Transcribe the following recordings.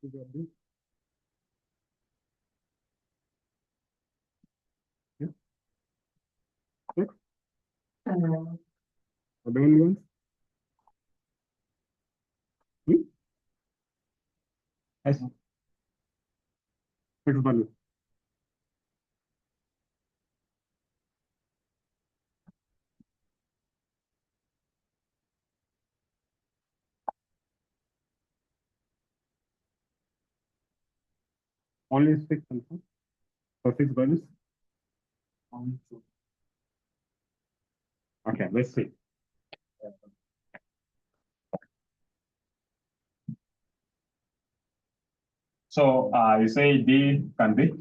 Yeah. Six. Are the only ones? Yes. Six value. Only six and four. So six values. Okay, let's see. So you say D can be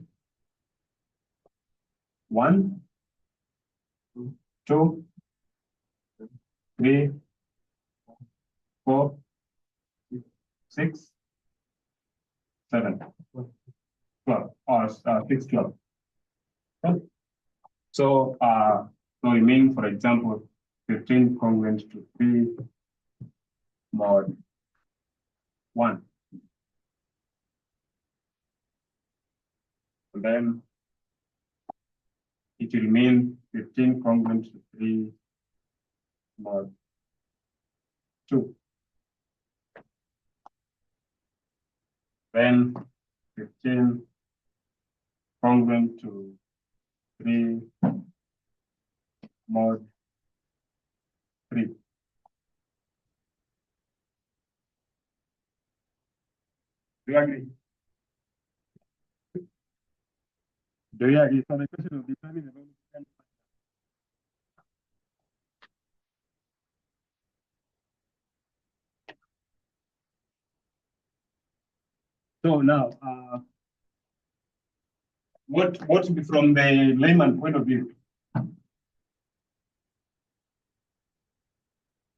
1, 2, 3, 4, 6, 7, 12, or 6, 12. Okay. So we mean, for example, 15 congruent to 3 mod 1. And then it will mean 15 congruent to 3 mod 2. Then 15 congruent to 3 mod 3. Do you agree? Do you agree? So the question will determine the value. So now, what from the layman point of view,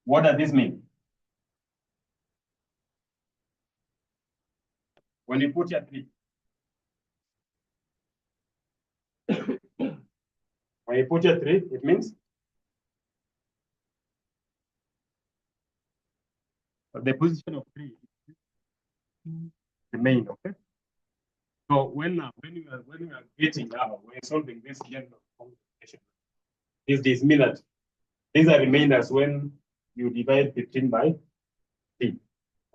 what does this mean? When you put here 3, when you put here 3, it means the position of 3 remain, okay? So when you are getting now, when solving this general computation, these mean that these are remainders when you divide 15 by 3,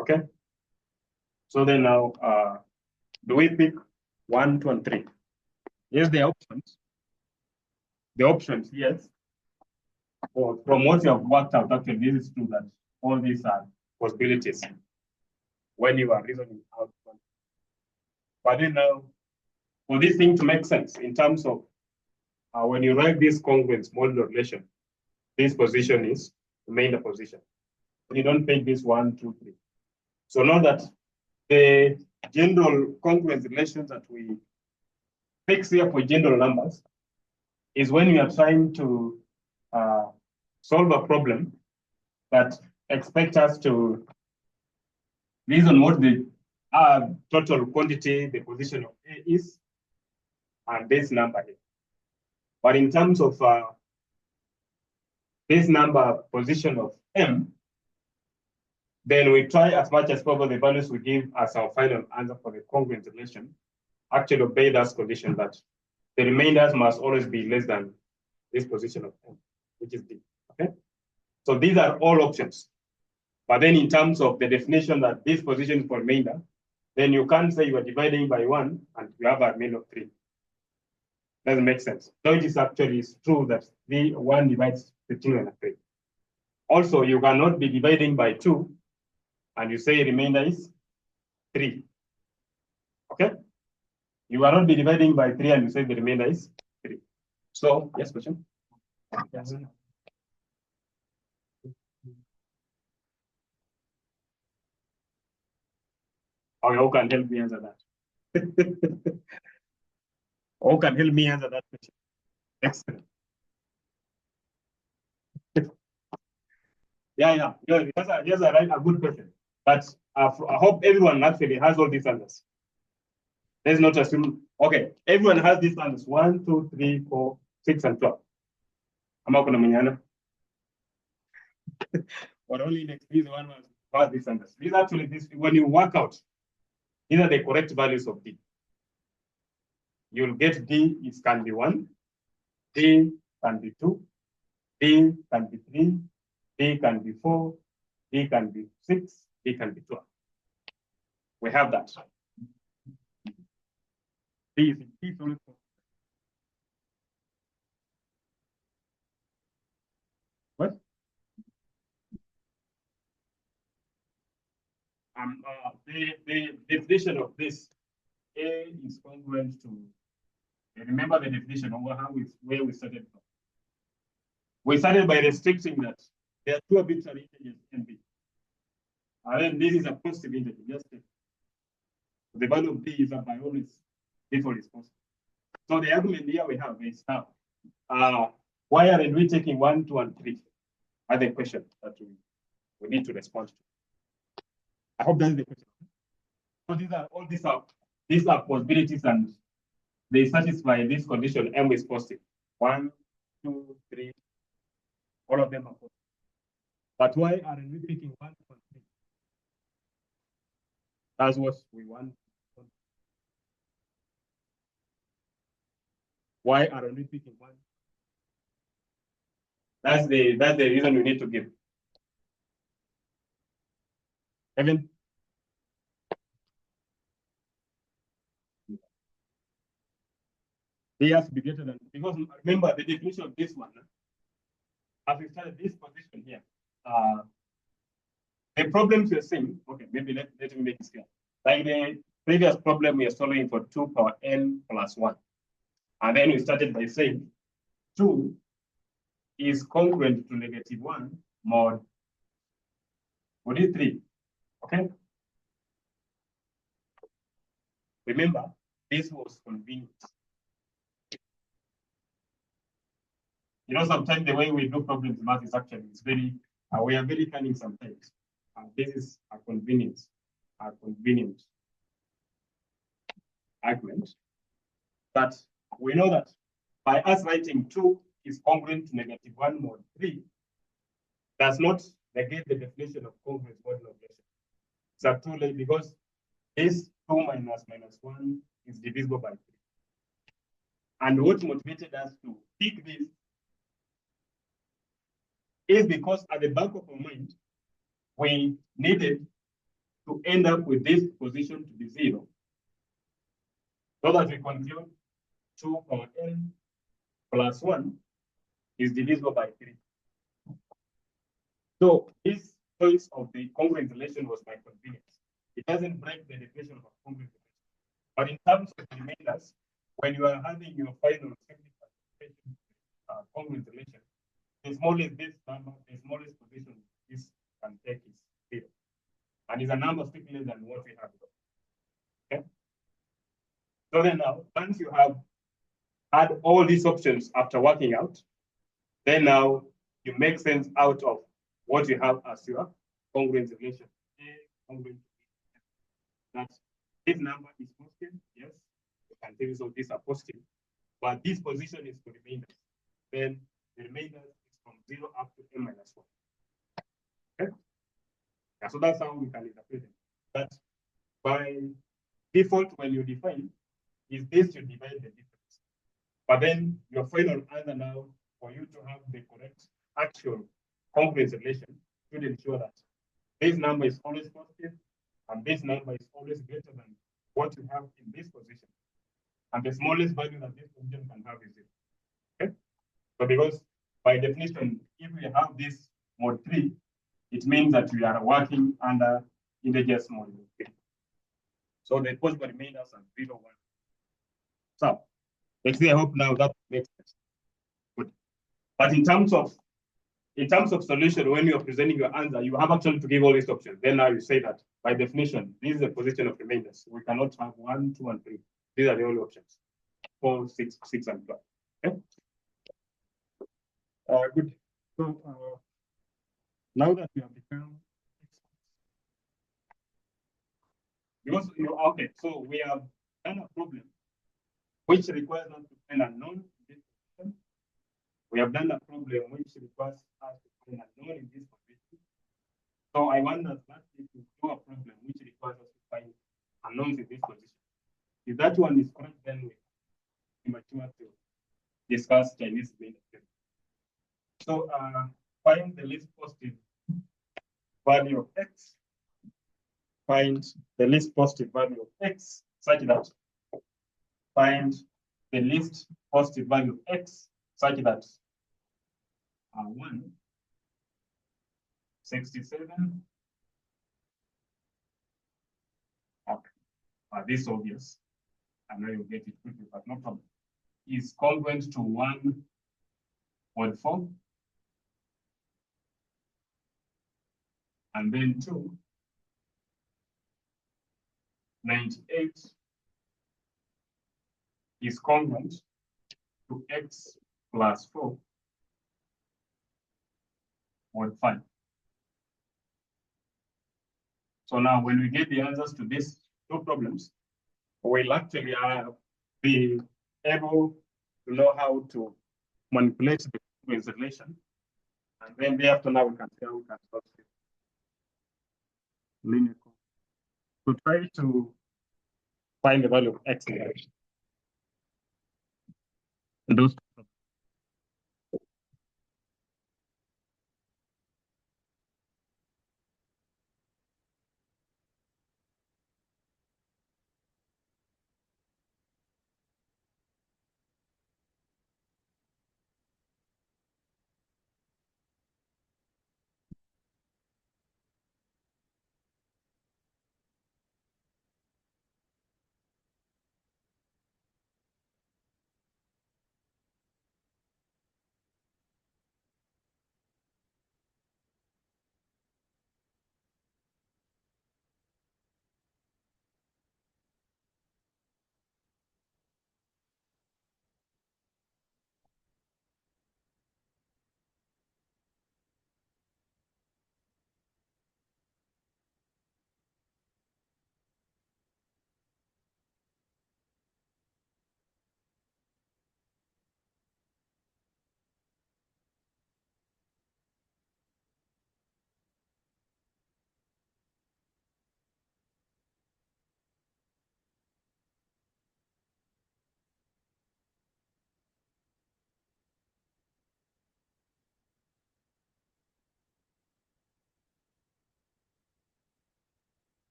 okay? So then now, do we pick 1, 2, and 3? Yes, the options. The options, yes. Or from what you have worked out, actually, this is true that all these are possibilities when you are reasoning out. But then now, for this thing to make sense in terms of when you write this congruence modular relation, this position is remainder position. You don't pick this 1, 2, 3. So now that the general congruence relations that we fix here for general numbers is when we are trying to solve a problem that expect us to reason what the total quantity, the position of A is, and this number is. But in terms of this number position of M, then we try as much as possible the values we give as our final answer for the congruence relation actually obey that condition that the remainders must always be less than this position of M, which is D, okay? So these are all options. But then in terms of the definition that this position is for remainder, then you can't say you are dividing by 1 and you have a remainder of 3. Doesn't make sense. So it is actually true that the 1 divides 15 and 3. Also, you cannot be dividing by 2 and you say remainder is 3. Okay? You cannot be dividing by 3 and you say the remainder is 3. So, yes, question? Yes. Okay, who can help me answer that? Who can help me answer that question? Excellent. Yeah. Yes, a good question. But I hope everyone actually has all these answers. Let's not assume. Okay, everyone has these answers: 1, 2, 3, 4, 6, and 12. Ama kuna mwenyana? Or only next one has these answers. These actually, when you work out These are the correct values of D. You'll get D is can be 1, D can be 2, D can be 3, D can be 4, D can be 6, D can be 12. We have that. D is only 4. What? The definition of this, A is congruent to, remember the definition of where we started from. We started by restricting that there are two arbitrary integers can be. And then this is a positive integer, just take. The value of D is a by always default is positive. So the argument here we have is now, why aren't we taking 1, 2, and 3? Are the question that we need to respond to. I hope that's the question. So these are possibilities, and they satisfy this condition. M is positive. 1, 2, 3. All of them are positive. But why aren't we picking 1, 2, and 3? That's what we want. Why aren't we picking 1? That's the reason we need to give. Evan? They have to be greater than, because remember the definition of this one, as we started this position here, the problems you're seeing, okay, maybe let me make it clear. Like the previous problem, we are solving for 2 power n plus 1. And then we started by saying 2 is congruent to -1 mod. What is 3? Okay. Remember, this was convenient. You know, sometimes the way we do problems in math is actually very, we are very cunning sometimes. This is a convenient argument. But we know that by us writing 2 is congruent to -1 mod 3 does not negate the definition of congruent modular relation. It's actually because this 2 minus -1 is divisible by 3. And what motivated us to pick this is because at the back of our mind, we needed to end up with this position to be 0. So that we conclude 2 power n plus 1 is divisible by 3. So this choice of the congruent relation was by convenience. It doesn't break the definition of a congruent relation. But in terms of remainders, when you are having your final congruent relation, the smallest this number, the smallest position this can take is 0. And it's a number strictly than what we have. Okay. So then now, once you have had all these options after working out, then now you make sense out of what you have as your congruent relation. That this number is positive, yes, you can tell so these are positive, but this position is for remainders. Then the remainder is from 0 up to n minus 1. Okay? Yeah, so that's how we can interpret it. But by default, when you define, is this to divide the difference. But then your final answer now, for you to have the correct actual congruent relation, should ensure that this number is always positive and this number is always greater than what you have in this position. And the smallest value that this position can have is 0. Okay? So because by definition, if we have this mod 3, it means that we are working under integers mod 3. So the possible remainders are 0, 1. So let's see, I hope now that makes sense. Good. But in terms of solution, when you're presenting your answer, you have actually to give all these options. Then now you say that by definition, this is the position of remainders. We cannot have 1, 2, and 3. These are the only options. 4, 6, 6, and 12. Okay. Good. So now that we have become because okay, so we have done a problem which requires us to find a known in this position. We have done a problem which requires us to find a known in this position. So I want us lastly to do a problem which requires us to find unknowns in that one is correct, then we mature to discuss Chinese remainder theorem. So find the least positive value of x. Find the least positive value of x such that find the least positive value of x such that 1, 67. Okay. This is obvious. I know you'll get it quickly, but no problem. Is congruent to 1.4. And then 2, 98 is congruent to x plus 4.5. So now when we get the answers to these two problems, we'll actually be able to know how to manipulate the sequence relation. And then thereafter now we can see how we can solve it. Linear. To try to find the value of x in those.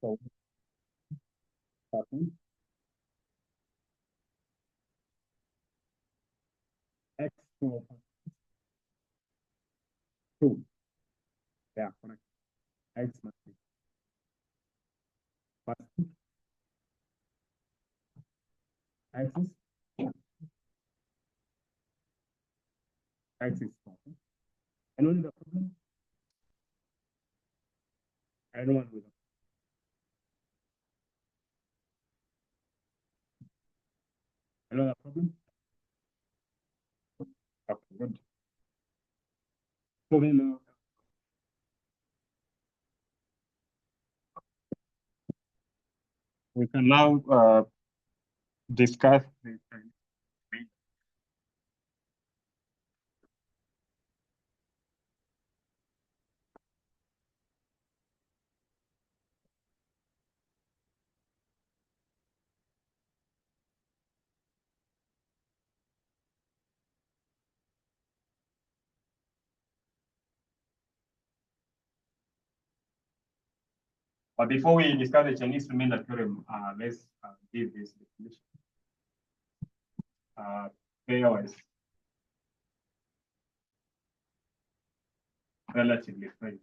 So, X to 2. Yeah, correct. X must be first. X is 4. And only the problem? I don't want to. Another problem? Okay, good. So then we can now discuss the But before we discuss the Chinese remainder theorem, let's give this definition. Pairwise relatively prime.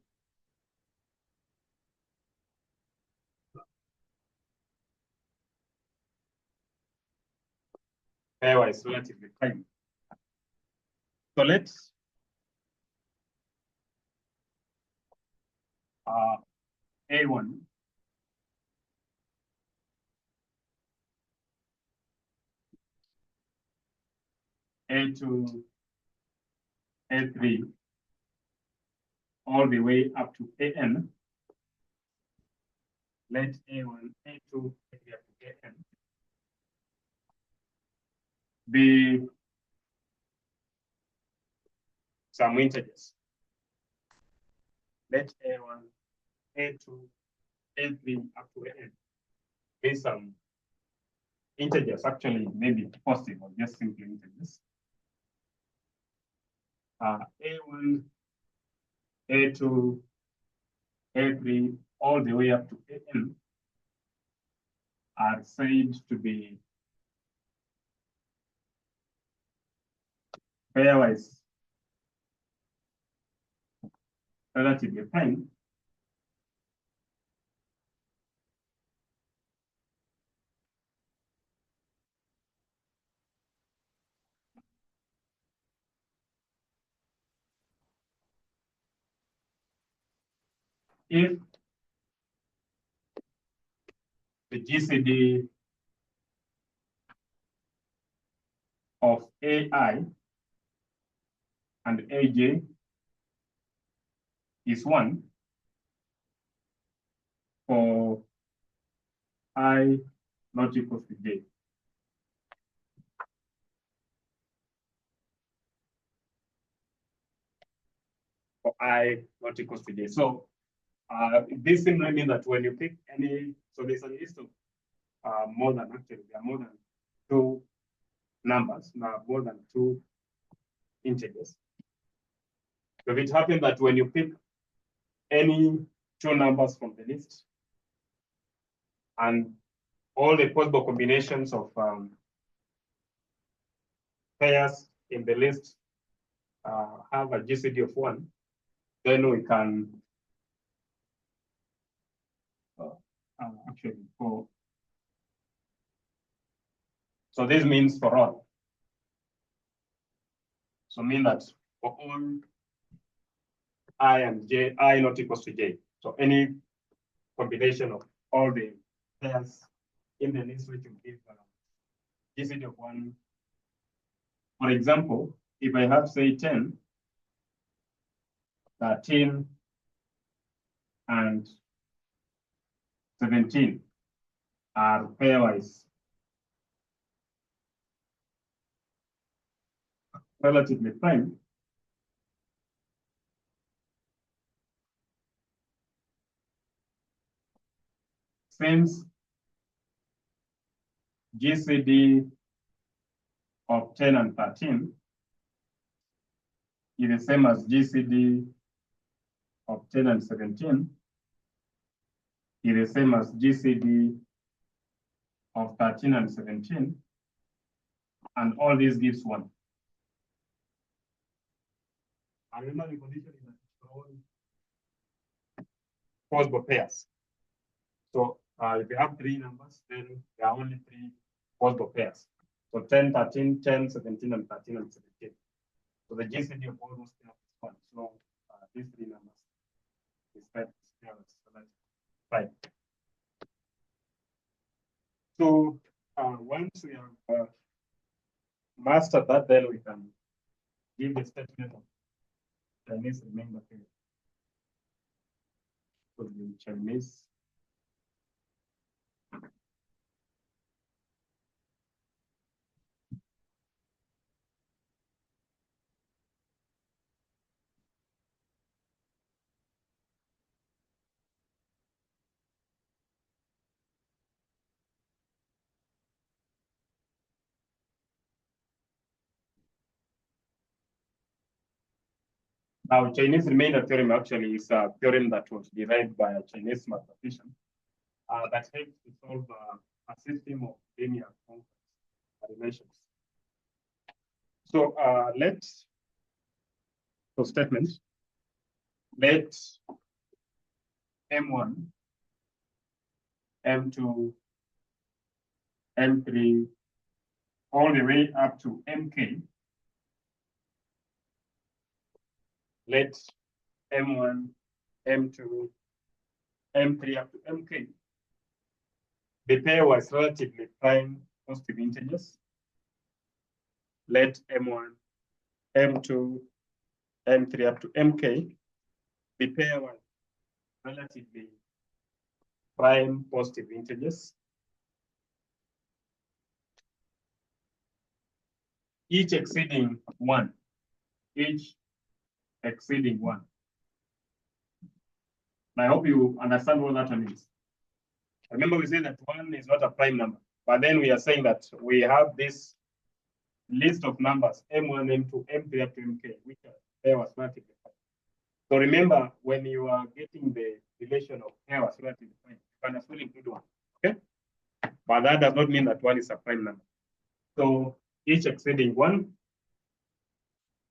Pairwise relatively prime. So let's A1 A2 A3 all the way up to AN. Let A1 A2 A3 up to AN be some integers. Let A1 A2 A3 up to AN be some integers, actually maybe positive or just simply integers. A1, A2, A3, all the way up to AN are said to be pairwise relatively prime if the GCD of AI and AJ is 1 for I not equal to J. For I not equal to J. So this simply means that when you pick any, so there's a list of more than, actually, there are more than 2 numbers, now more than 2 integers. So if it happens that when you pick any 2 numbers from the list and all the possible combinations of pairs in the list have a GCD of 1, then we can actually go. So this means for all. So mean that for all I and J, I not equals to J. So any combination of all the pairs in the list which will give GCD of 1. For example, if I have, say, 10, 13, and 17 are pairwise relatively prime, since GCD of 10 and 13 is the same as GCD of 10 and 17, is the same as GCD of 13 and 17, and all this gives 1. And remember the condition is that it's all possible pairs. So if you have 3 numbers, then there are only 3 possible pairs. So 10, 13, 10, 17, and 13 and 17. So the GCD of all those pairs is 1. So these 3 numbers is 5. So that's 5. So once we have mastered that, then we can give the statement of Chinese remainder period. So the Chinese now, Chinese remainder theorem actually is a theorem that was derived by a Chinese mathematician that helps to solve a system of linear complex dimensions. So statement, let M1, M2, M3, all the way up to MK, let M1, M2, M3 up to MK. The pair was relatively prime positive integers. Let M1, M2, M3 up to MK. The pair was relatively prime positive integers. Each exceeding 1. Each exceeding 1. I hope you understand what that one is. Remember, we said that 1 is not a prime number, but then we are saying that we have this list of numbers, M1, M2, M3 up to MK, which are pair was relatively prime. So remember, when you are getting the relation of pair was relatively prime, you can as well include 1, okay? But that does not mean that 1 is a prime number. So each exceeding 1,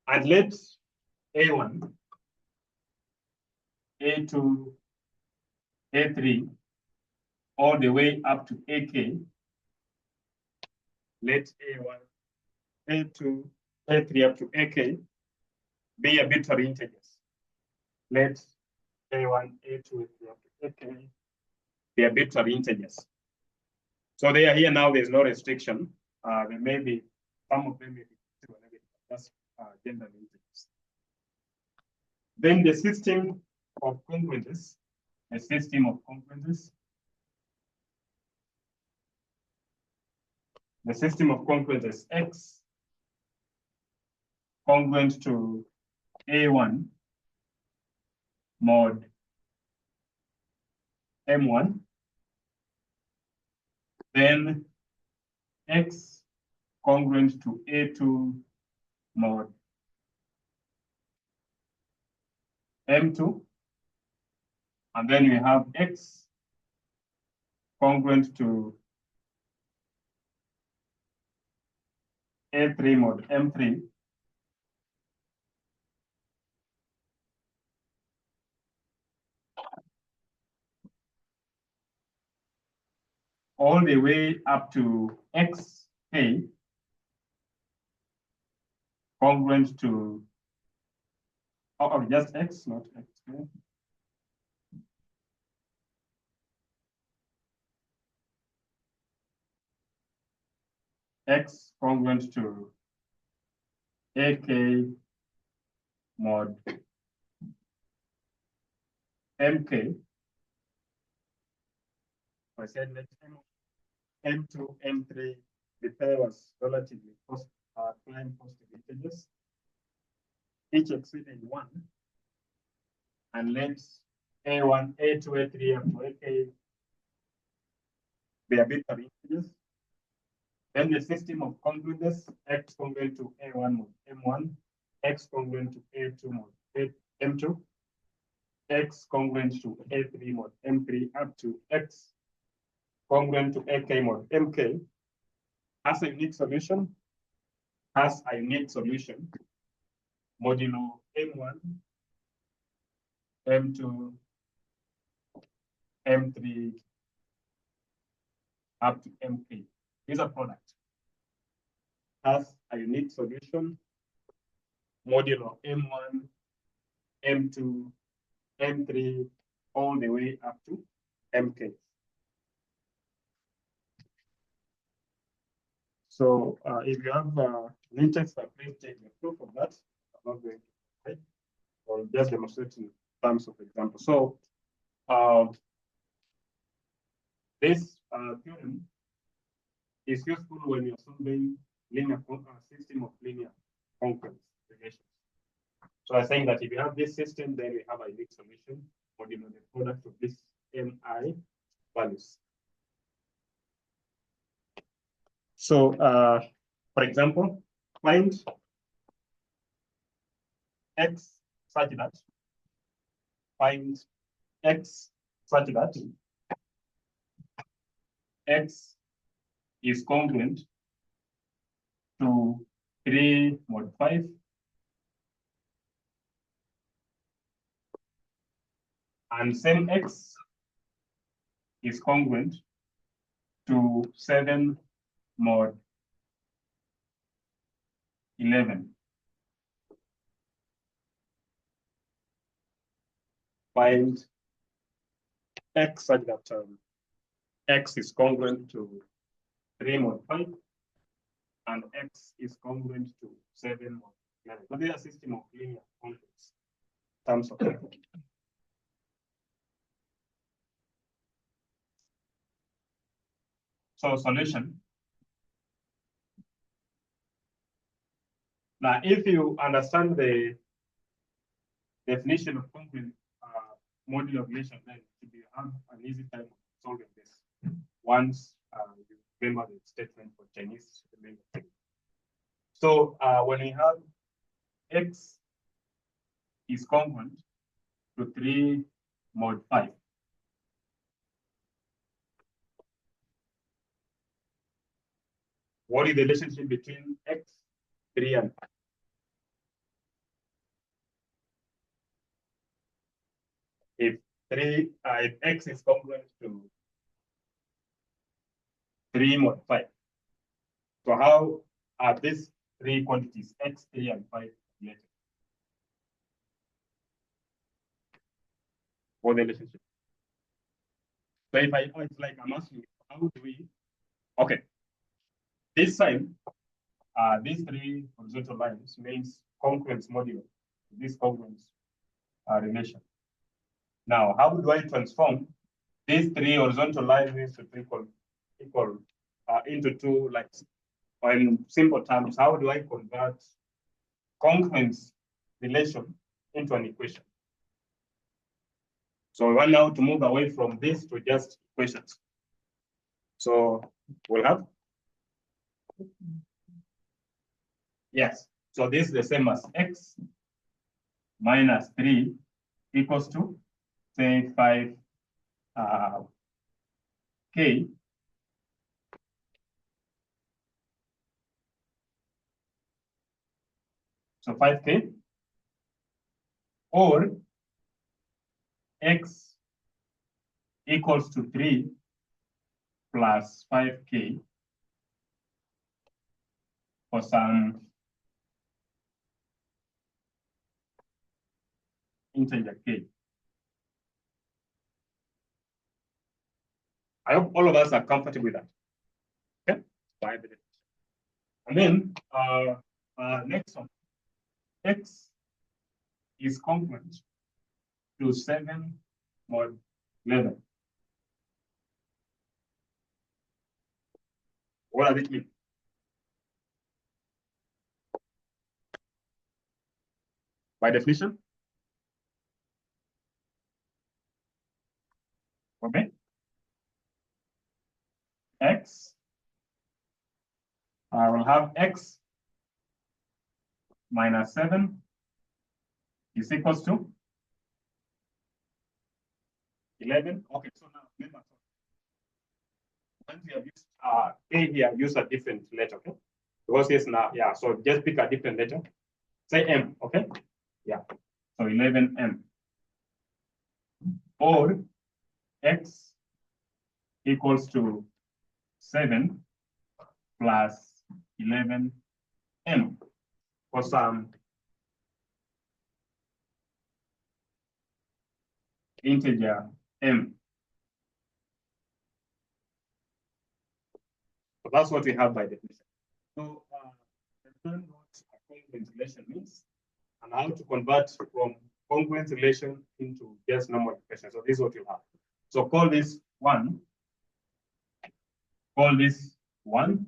and let A1, A2, A3, all the way up to AK, let A1, A2, A3 up to AK be arbitrary integers. Let A1, A2, A3 up to AK be arbitrary integers. So they are here now, there's no restriction. There may be, some of them may be negative, that's general integers. Then the system of congruences, the system of congruences X congruent to A1 mod M1, then X congruent to A2 mod M2, and then we have X congruent to A3 mod M3, all the way up to XK congruent to, just X, not XK. X congruent to AK mod MK. I said let M2, M3, the pair was relatively prime positive integers, each exceeding 1, and let A1, A2, A3 up to AK be arbitrary integers. Then the system of congruences, X congruent to A1 mod M1, X congruent to A2 mod M2, x congruent to A3 mod M3 up to x congruent to AK mod MK has a unique solution, modulo M1, M2, M3 up to MK. Is a product. Has a unique solution, modulo M1, M2, M3, all the way up to MK. So if you have an interest, please take the proof of that. I'm not going to write, or just demonstrate in terms of example. So this theorem is useful when you're solving linear system of linear concurrence relations. So I'm saying that if you have this system, then we have a unique solution, modulo the product of this mi values. So, for example, find x such that x is congruent to 3 mod 5 and same x is congruent to 7 mod 11. Find x such that x is congruent to 3 mod 5 and x is congruent to 7 mod 11. But they are a system of linear concurrence terms of So solution. Now, if you understand the definition of congruent modular relation, then you have an easy time solving this once you remember the statement for Chinese. So when we have x is congruent to 3 mod 5, what is the relationship between x, 3, and 5? If x is congruent to 3 mod 5, so how are these three quantities, x, 3, and 5, related? What the relationship? So if it's like I'm asking, how do we? Okay, this sign, these three horizontal lines means congruence modulo, this congruence relation. Now, how do I transform these three horizontal lines to equal into two lines? Or in simple terms, how do I convert congruence relation into an equation? So we want now to move away from this to just equations. So we'll have, yes. So this is the same as x minus 3 equals to, say, 5 k. So 5k, or x equals to 3 plus 5k for some integer k. I hope all of us are comfortable with that. Okay, and then next one, x is congruent to 7 mod 11. What does it mean? By definition, okay, x, I will have x minus 7 is equals to 11. Okay, so now remember, once you have used A here, use a different letter, okay? Because it's now, yeah, so just pick a different letter. Say M, okay? Yeah, so 11M. Or X equals to 7 plus 11M for some integer M. So that's what we have by definition. So learn what a congruent relation means and how to convert from congruent relation into just normal equation. So this is what you have. So call this 1. Call this 1.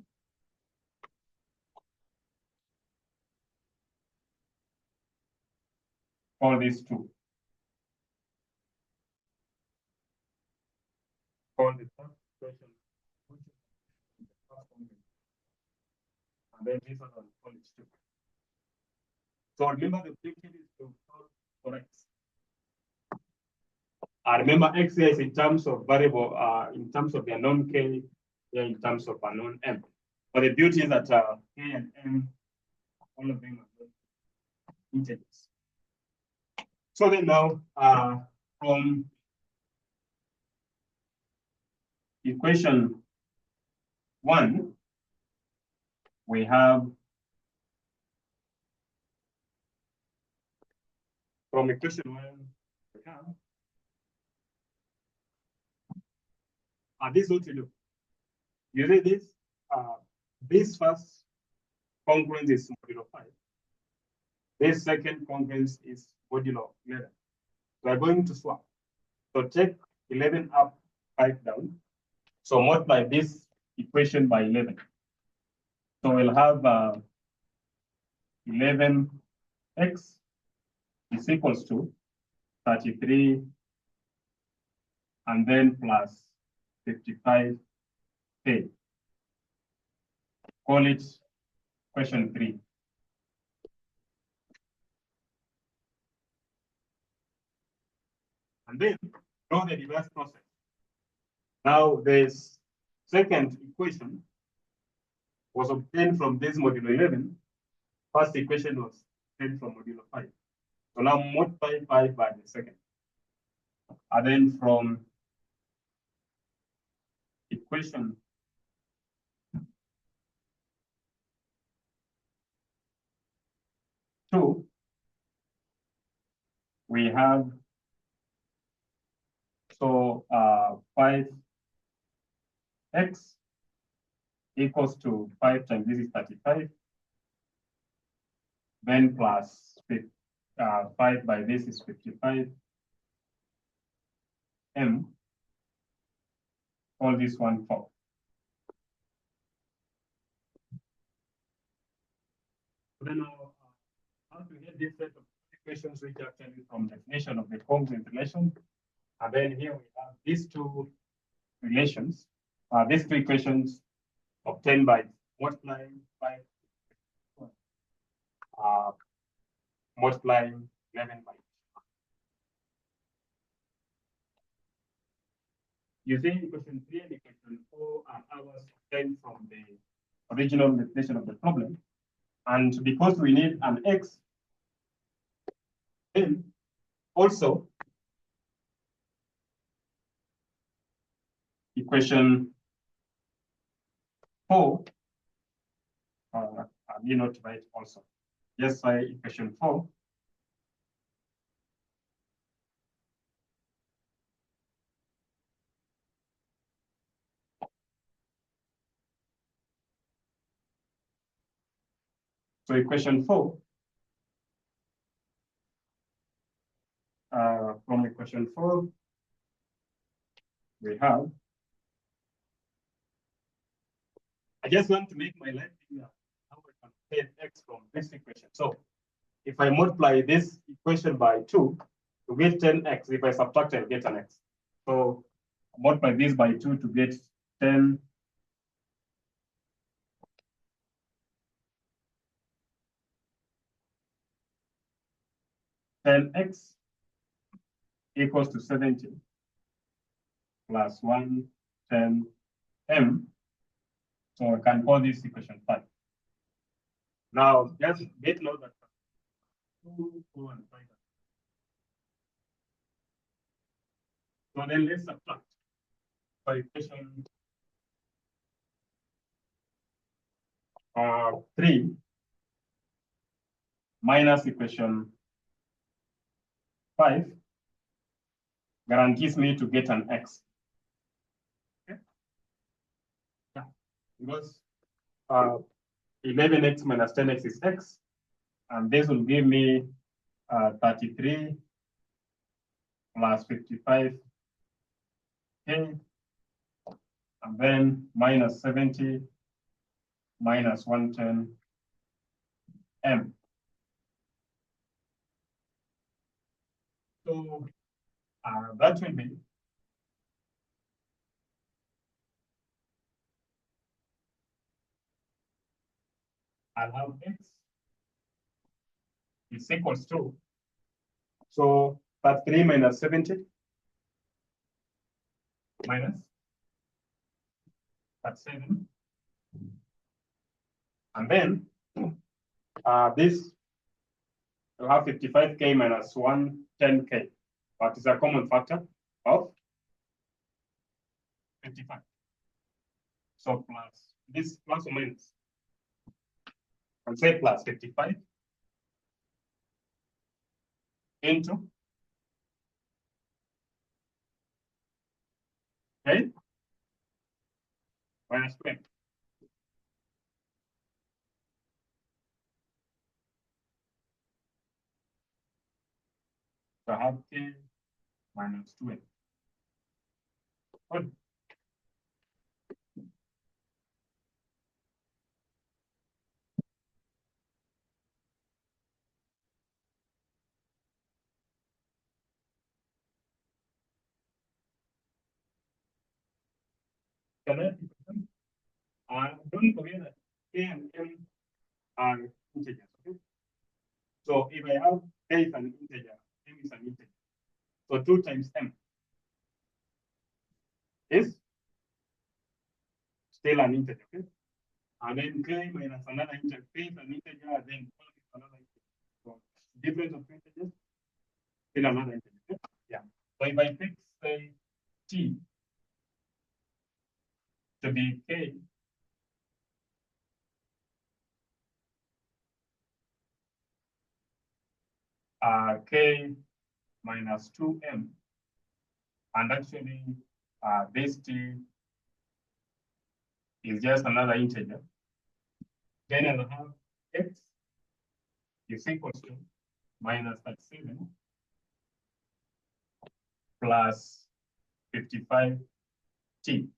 Call this 2. Call the first equation. And then this one, call it 2. So remember the objective is to solve for x. Remember x here is in terms of variable, in terms of the unknown k, here in terms of unknown m. But the beauty is that k and m, all of them are integers. So then now, from equation 1, we have from equation 1, we have this is what you do. You read this first congruence is modulo 5. This second congruence is modulo 11. We are going to swap. So take 11 up, 5 down. So multiply this equation by 11. So we'll have 11x is equals to 33 and then plus 55k. Call it question 3. And then draw the reverse process. Now this second equation was obtained from this modulo 11. First equation was obtained from modulo 5. So now multiply 5 by the second. And then from equation 2, we have, so 5x equals to 5 times this is 35, then plus 5 by this is 55, m, all this 1 4. Then how to get this set of equations which are actually from definition of the congruent relation. And then here we have these two relations, these two equations obtained by multiplying 5, multiplying 11 by. You see equation 3 and equation 4 are ours obtained from the original definition of the problem. And because we need an x, then also equation 4, I need not write also. Just say equation 4. So equation 4, from equation 4, we have, I just want to make my life easier how I can obtain x from this equation. So if I multiply this equation by 2 to get 10x, if I subtract, I'll get an x. So multiply this by 2 to get 10. X equals to 70. plus 110m. So I can call this equation 5. Now, just get note that 2, 4, and 5. So then let's subtract. So equation 3 minus equation 5 guarantees me to get an x. Okay? Yeah. Because 11x minus 10x is x, and this will give me 33 plus 55k, and then minus 70 minus 110m. So that will be I'll have x is equals to, so 33 minus 70 minus 37, and then this will have 55k minus 110k, but is a common factor of 55. So plus this plus or minus, I'll say plus 55 into okay minus 20. So I have k minus 20. Good. Don't forget that k and m are integers. Okay. So if I have k is an integer, m is an integer. So 2 times m is still an integer. Okay. And then k minus another integer, k is an integer, and then 1 is another integer. So difference of integers, still another integer. Okay? Yeah. So if I fix say t to be k k minus 2m, and actually this t is just another integer. Then I'll have x is equals to minus 37 plus 55t.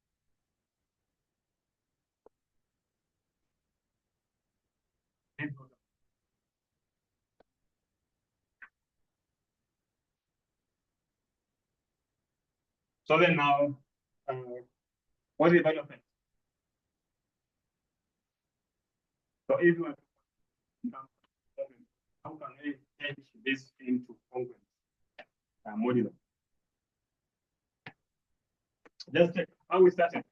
So then now, what is the value of x? So if you are, how can we change this into congruent modulo? Just check how we started.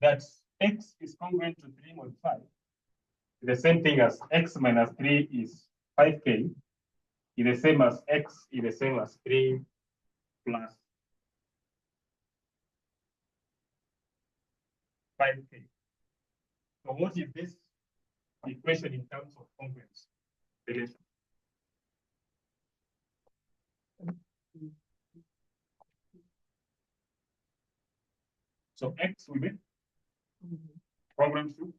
That x is congruent to 3 mod 5. The same thing as x minus 3 is 5k. Is the same as x is the same as 3 plus 5k. So what is this equation in terms of congruence relation? So x will be congruent to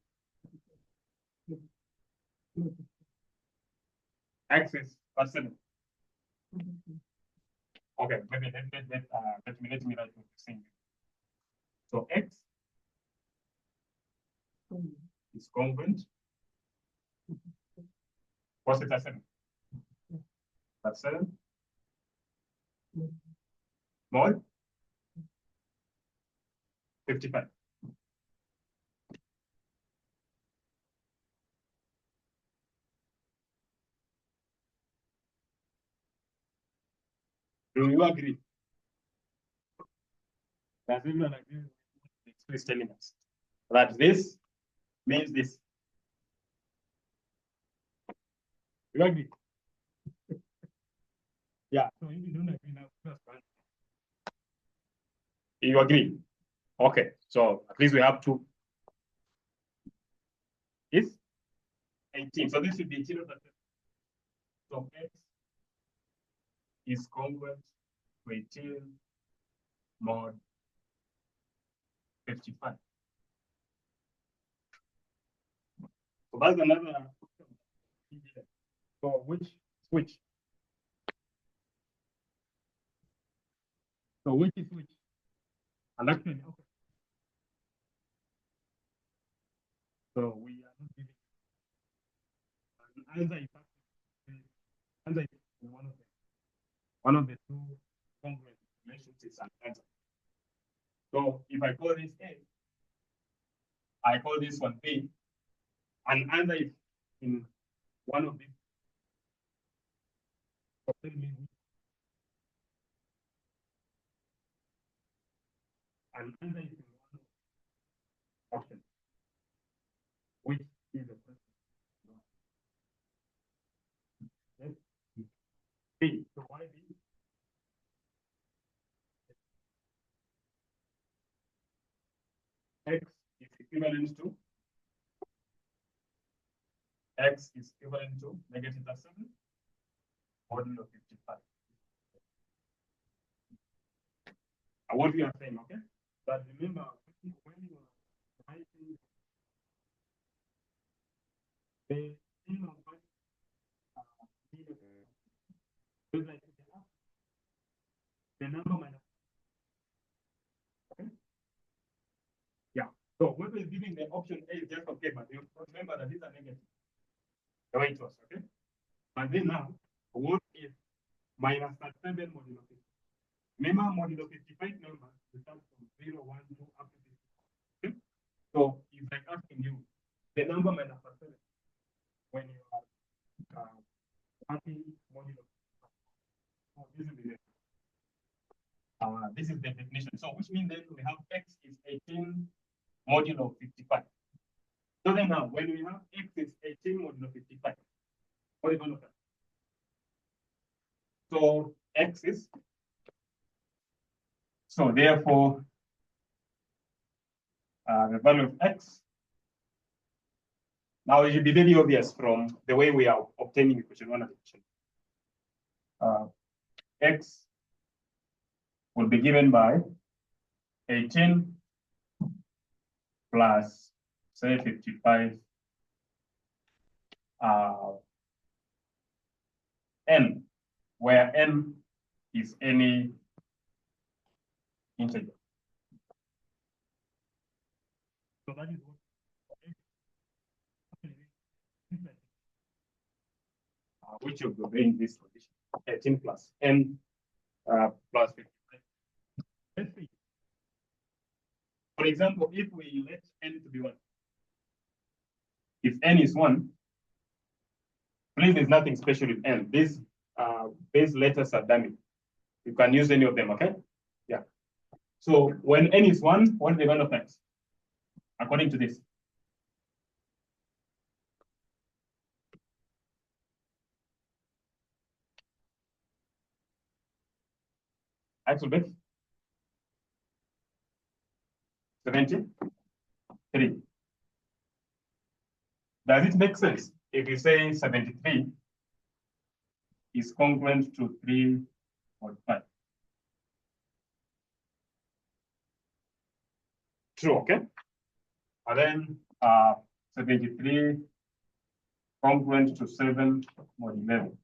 x is plus 7. Okay, maybe let me write the same. So x is congruent. What's it at 7? That's 7. Mod 55. Do you agree? Does everyone agree with what the express telling us? That this means this. You agree? Yeah. So if you don't agree now, first one. You agree? Okay. So at least we have two. Is 18. So this should be 18 over 7. So x is congruent to 18 mod 55. So that's another. So which? So which is which? And actually, okay. So we are not giving an answer is answer is one of the two congruent relations is an answer. So if I call this A, I call this one B, and answer is in one of these. So tell me which. And answer is in one option. Which is the question? Yes. B. So why B? X is equivalent to negative 7 modulo 55. What we are saying, okay? But remember, when you are writing the thing of what like the number minus. Okay? Yeah. So when we're giving the option A is just okay, but you remember that these are negative. The way it was, okay? But then now, what is minus 37 modulo 50? Remember, modulo 55 numbers start from 0, 1, 2, up to 50. Okay? So it's like asking you the number minus 7 when you are adding modulo. So this is the definition. So which means then we have x is 18 modulo 55. So then now, when we have x is 18 modulo 55, what is going to happen? So x is, so therefore, the value of x, now it should be very obvious from the way we are obtaining equation 1 and equation. X will be given by 18 plus, say, 55 n, where n is any integer. So that is what which of the in this condition, 18 plus n plus 55. Let's see. For example, if we let n to be 1, if n is 1, please, there's nothing special with n. These base letters are dummy. You can use any of them, okay? Yeah. So when n is 1, what is the value of x? According to this. X will be 73. Does it make sense if you say 73 is congruent to 3.5? True, okay? And then 73 congruent to 7 mod 11.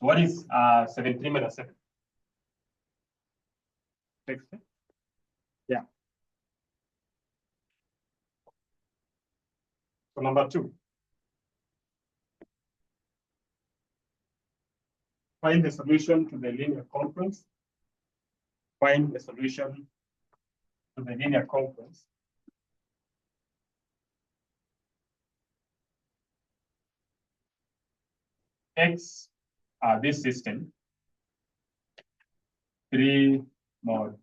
So what is 73 minus 7? Yeah. So number 2. Find the solution to the linear conference. Find the solution to the linear conference. X, this system, 3 mod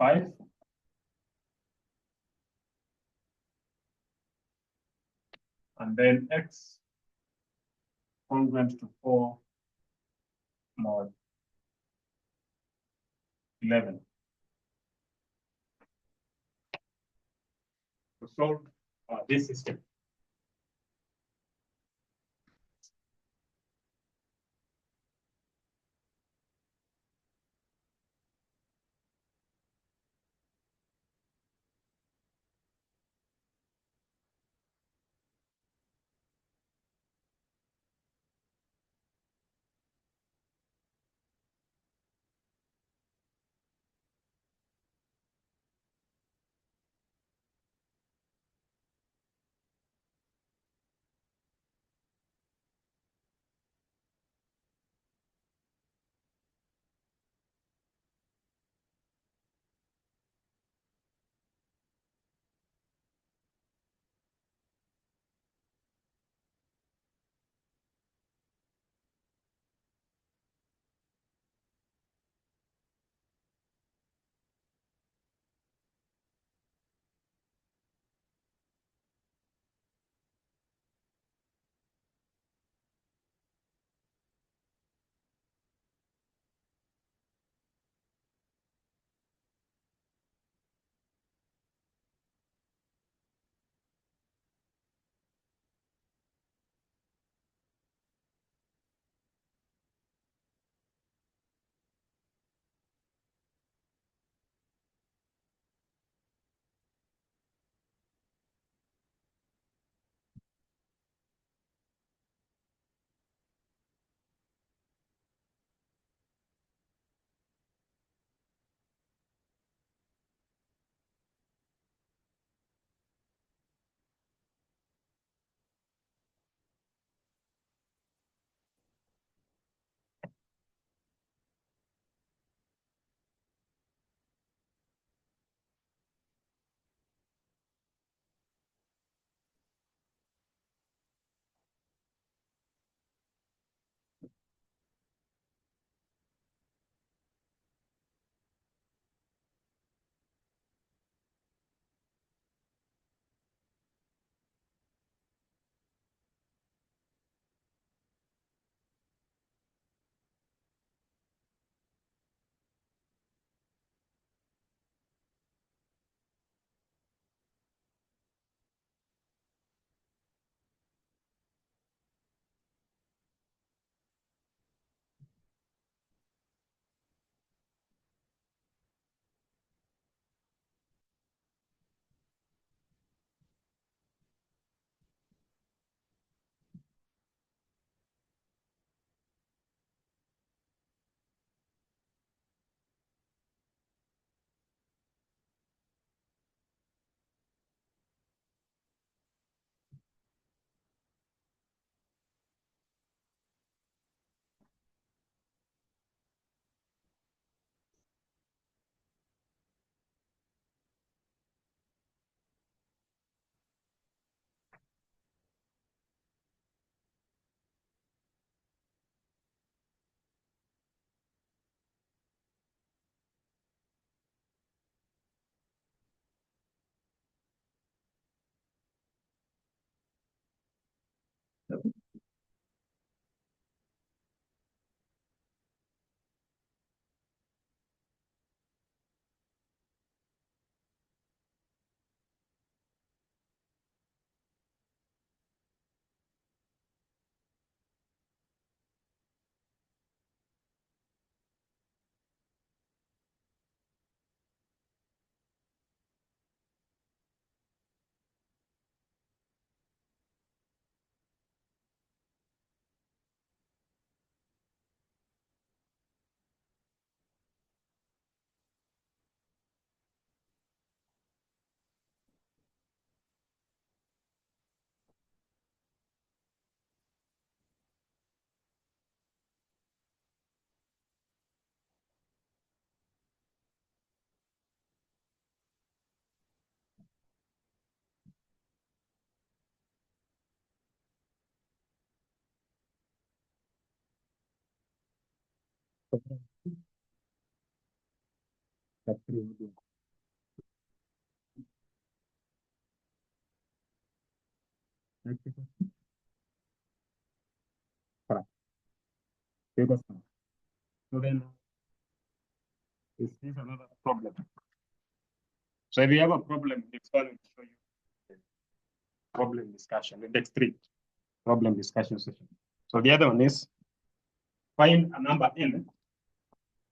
5. And then x congruent to 4 mod 11. To solve this system. Correct. So then, is this another problem? So if you have a problem, it's going to show you the problem discussion, index 3, problem discussion session. So the other one is find a number n,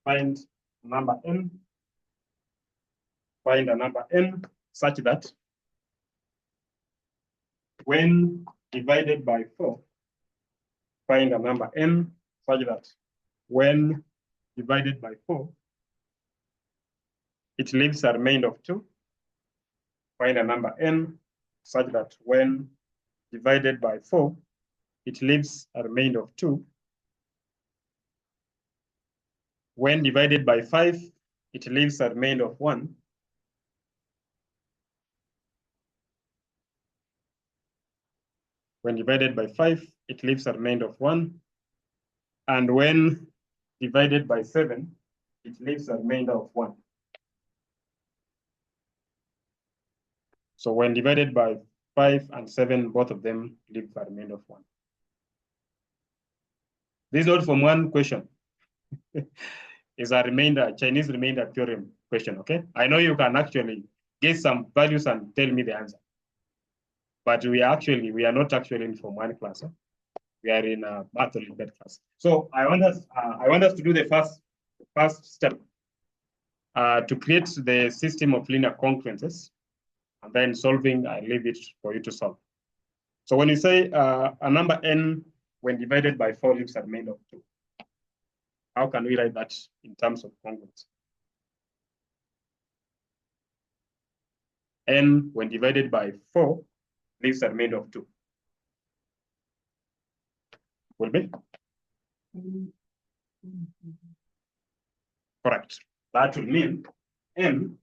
find a number n, find a number n such that when divided by 4, find a number n such that when divided by 4, it leaves a remainder of 2. Find a number n such that when divided by 4, it leaves a remainder of 2. When divided by 5, it leaves a remainder of 1. When divided by 5, it leaves a remainder of 1. And when divided by 7, it leaves a remainder of 1. So when divided by 5 and 7, both of them leave a remainder of 1. This is not from one question. It's a remainder, Chinese remainder theorem question, okay? I know you can actually get some values and tell me the answer. But we are not actually in from one class. Huh? We are in a math Olympiad class. So I want us to do the first step to create the system of linear congruences, and then solving, I leave it for you to solve. So when you say a number n when divided by 4 leaves a remainder of 2, how can we write that in terms of congruence? N when divided by 4 leaves a remainder of 2. Will be? Correct. That will mean n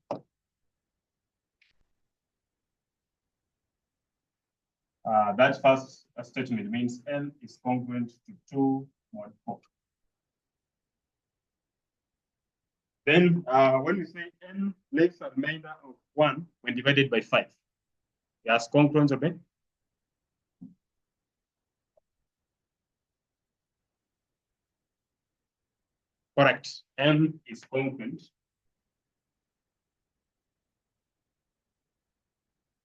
that first statement means n is congruent to 2 mod 4. Then when we say n leaves a remainder of 1 when divided by 5, yes, congruence of it. Correct. N is congruent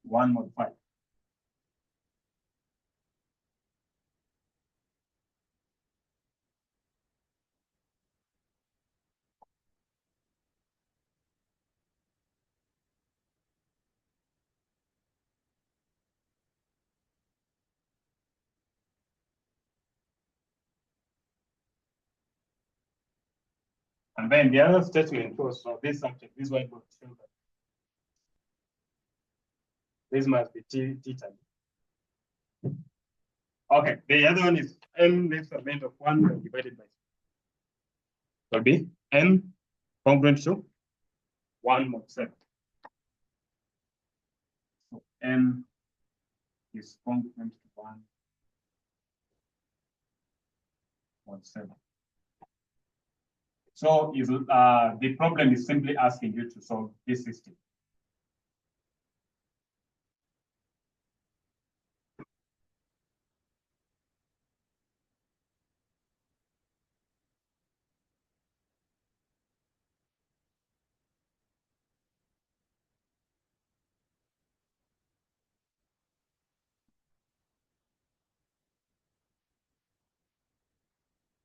1 mod 5. And then the other statement was so this subject, this whiteboard shows that this must be theta. Okay, the other one is n leaves a remainder of 1 divided by 6. Will be n congruent to 1 mod 7. So n is congruent to 1 mod 7. So is the problem is simply asking you to solve this system.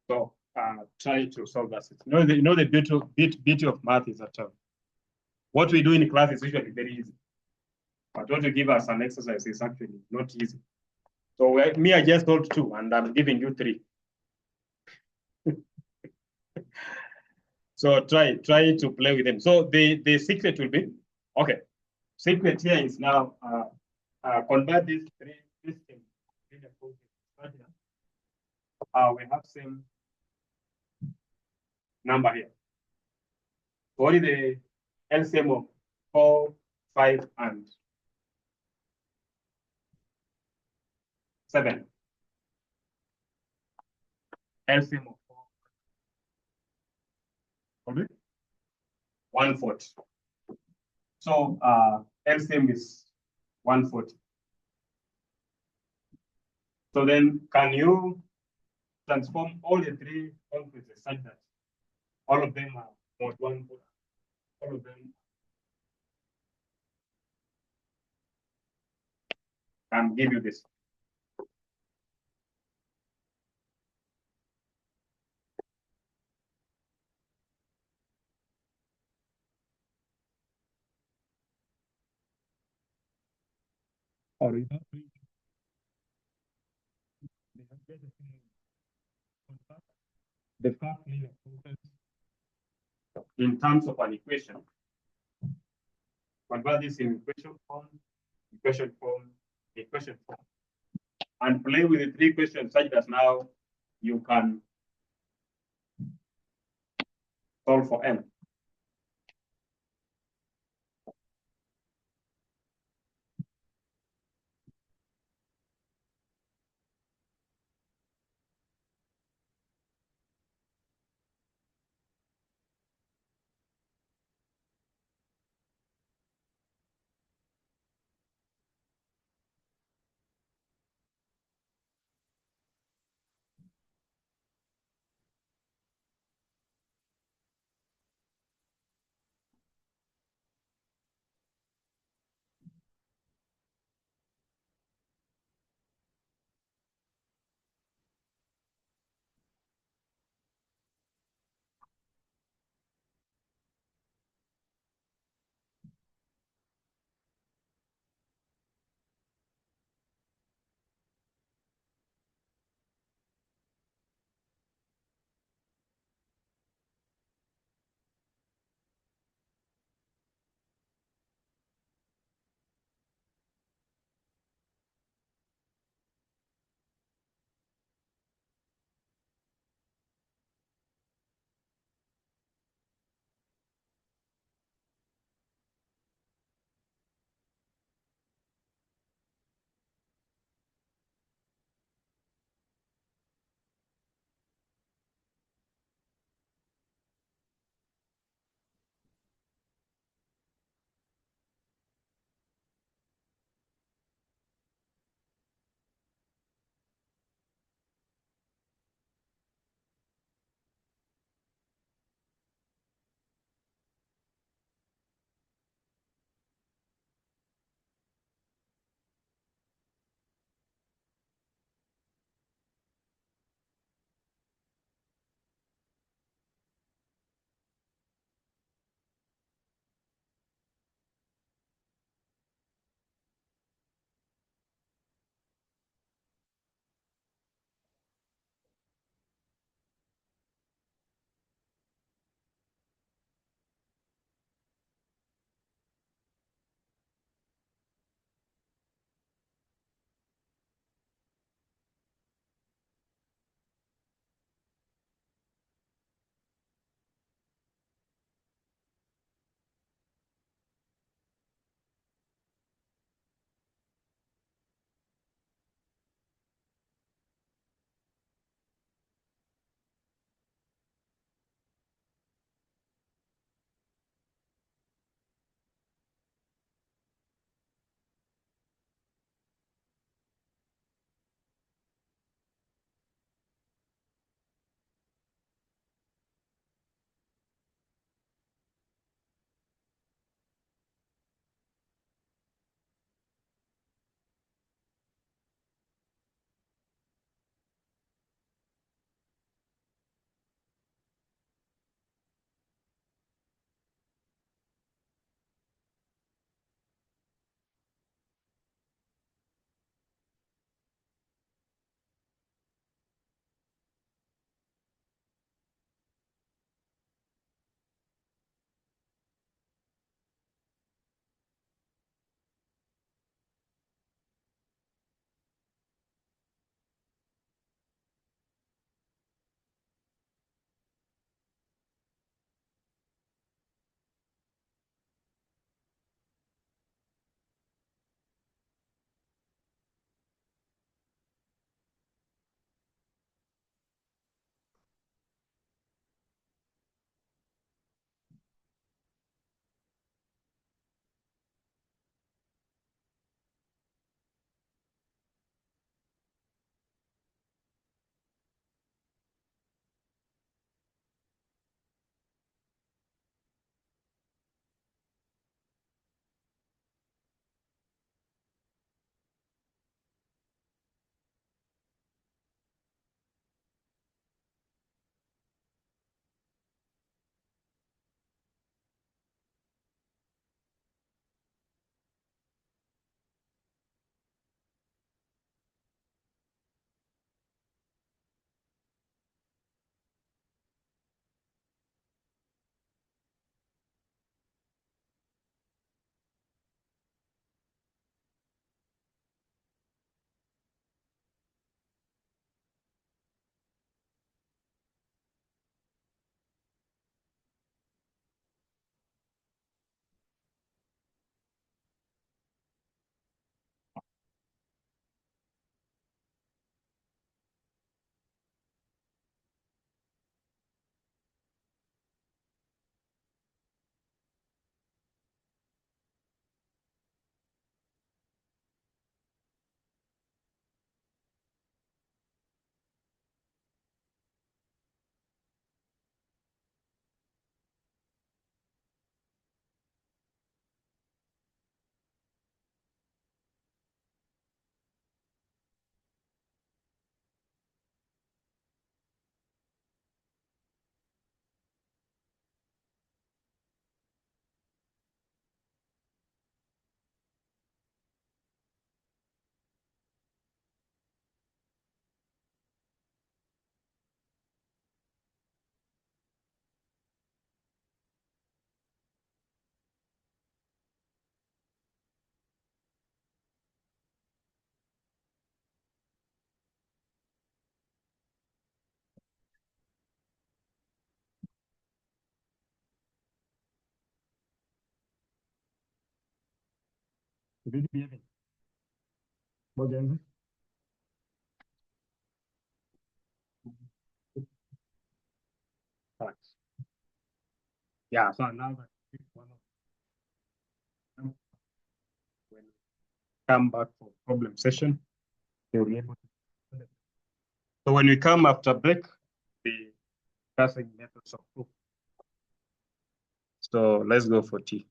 So try to solve that system. You know the beauty of math is that what we do in class is usually very easy. But what you give us an exercise is actually not easy. So I just told 2, and I'm giving you 3. So try to play with them. So the secret will be, okay, secret here is now convert these 3 systems. We have same number here. What is the LCM of 4, 5, and 7? LCM of 4, 140. So LCM is 140. So then can you transform all the three conferences such that all of them are mode one product? All of them can give you this. Or you have the first linear conference in terms of an equation. Convert this in equation form, equation form, equation form, and play with the three questions such that now you can solve for n. Should it be even? Okay. Yeah, so now that one of them, when we come back for problem session, they'll be able to. So when we come after break, the discussing methods of proof. So let's go for tea.